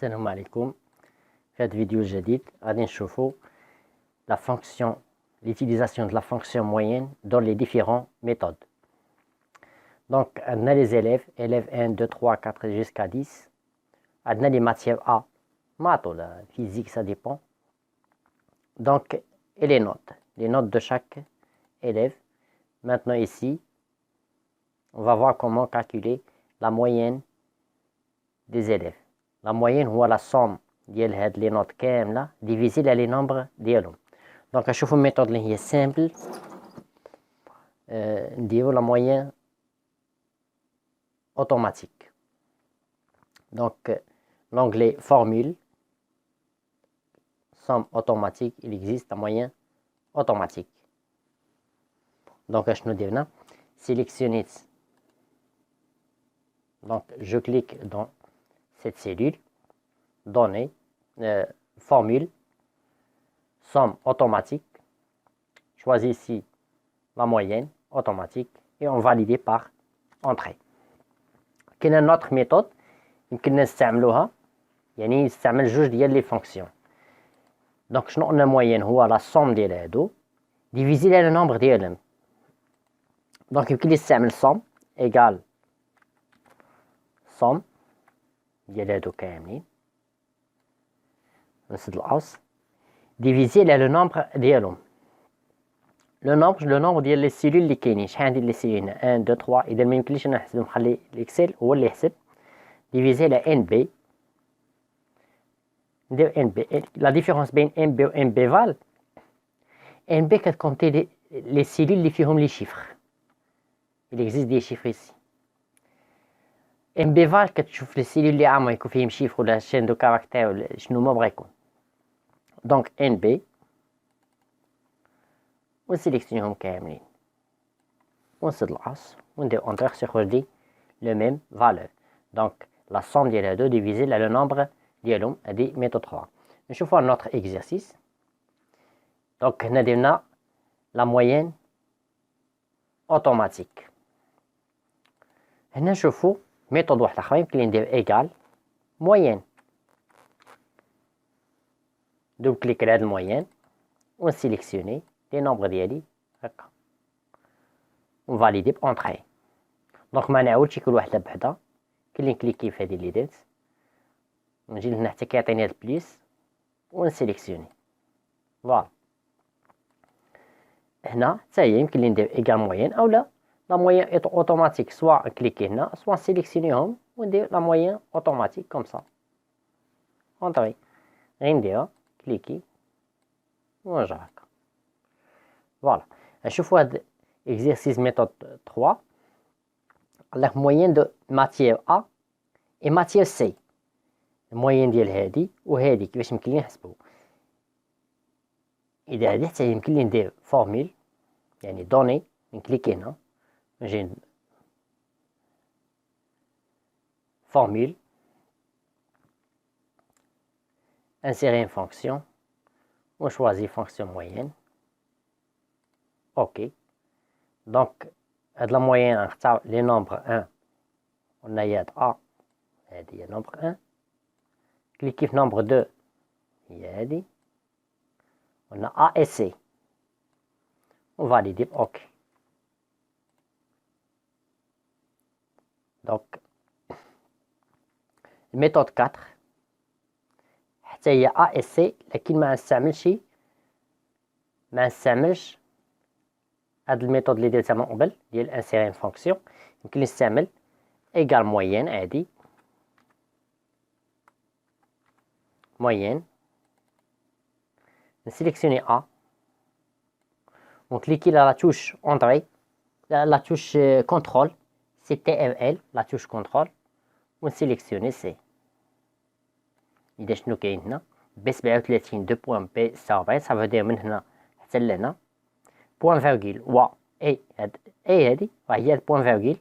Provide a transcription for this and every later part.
السلام عليكم. في هذا الفيديو الجديد غادي نشوفوا l'utilisation de la fonction moyenne dans les différentes méthodes. Donc on a les élèves 1, 2, 3, 4 jusqu'à 10. On a les matières A, maths ou la physique, ça dépend. Donc, et les notes de chaque élève. Maintenant ici, on va voir comment calculer la moyenne des élèves. La moyenne هو la somme ديال هاد لي نوت كاملة ديفيزي على لي نومبر ديالهم. دونك نشوفو الميثود اللي هي سامبل. نديرو لا موين اوتوماتيك. دونك l'onglet formule somme automatique, il existe un moyen automatique. Donc اشنو درنا sélectionner. Donc je clique dans cette cellule, données, formule, somme automatique, choisis ici la moyenne automatique et on valide par entrée. كاينه notre méthode يمكن نستعملوها، يعني نستعمل جوج ديال لي فونكسيون. دونك شنو قلنا موين هو لا somme ديال هادو ديفيزي على النومبر ديالهم. دونك يمكن لي نستعمل somme égal somme ديال هادو كاملين نسد الأصل ديفيزي على لو نومبر ديالهم. لو نومبر ديال لي سيلول اللي كاينين. شحال عندي لي سيلول هنا 1 2 3. اذا ما يمكنليش انا نحسب نخلي الاكسل هو اللي يحسب. ديفيزي على ان بي. ندير ان بي. لا ديفيرونس بين ان بي و ان بي فال ان بي كتكونتي لي سيلول اللي فيهم لي شيفر. il existe des chiffres ici. ان بي فال كتشوف لي سيلول اللي عامه يكون فيهم شيفر ولا شين دو كاركتير ولا شنو ما بغا يكون. دونك ان بي ونسيليكسيونيهم كاملين ونسد العصر وندير انتر سيخرج لي لو ميم فالور. دونك لا somme ديال هادو ديفيزي على لو نومبر ديالهم. هادي ميثود 3. نشوفو نوتر اكزرسيس. دونك هنا درنا لا موين اوتوماتيك. هنا نشوفو ميثود واحده اخرى يمكن لي ندير ايكال موين. دوبل كليك على هاد الموين ونسيليكسيوني لي نومبر ديالي هكا ونفاليدي بونطري. دونك ما نعاودش كل وحده بحدا. كاين لي نكليكي في هادي اللي درت ونجي لهنا حتى كيعطيني هاد البليس ونسيليكسيوني. فوالا هنا حتى هي يمكن لي ندير ايكال موين اولا لا موين اوتوماتيك. سوا نكليكي هنا سوا نسيليكسيونيهم وندير لا موين اوتوماتيك كوم سا اونطري. غير نديرها كليكي ونرجع هكا. فوالا نشوفو هاد exercice méthode 3. la moyenne de matière A et matière C. الموين ديال هادي وهادي كيفاش يمكن لي نحسبو. اذا هادي حتى يمكن لي ندير فورميل يعني دوني. نكليكي هنا نجي فورميل insérer une fonction on choisit fonction moyenne. ok. دونك هاد لا موين نختار لي نومبر 1 قلنا هي هاد ا هادي هي نومبر 1. كليكي في نومبر 2 هي هادي قلنا ا اي سي وفاليدي اوكي. دونك الميثود 4 حتى هي ا اي سي لكن ما نستعملش هاد الميثود اللي درتها من قبل ديال انسيرين فونكسيون. يمكن لي نستعمل ايكال موين عادي موين نسيليكسيوني ا ونكليكي لا توش اونطري لا توش كونترول سي تي ام ال لا توش كونترول ونسيليكسيوني سي. اذا شنو كاين هنا بي 37 دو بوان بي 47 صافي دير من هنا حتى لهنا بوان فيرغيل و اي هادي هي البوان فيرغيل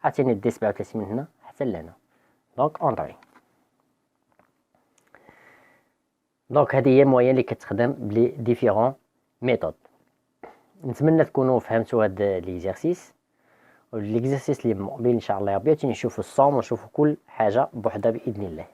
عطيني دي 37 من هنا حتى لهنا. دونك اونطري. دونك هذه هي الموين اللي كتخدم بلي ديفيرون ميثود. نتمنى تكونوا فهمتوا هذا ليزيرسيس. ليكزرسيس اللي مقبل ان شاء الله ربي نشوفوا الصوم ونشوفوا كل حاجه بوحدها باذن الله.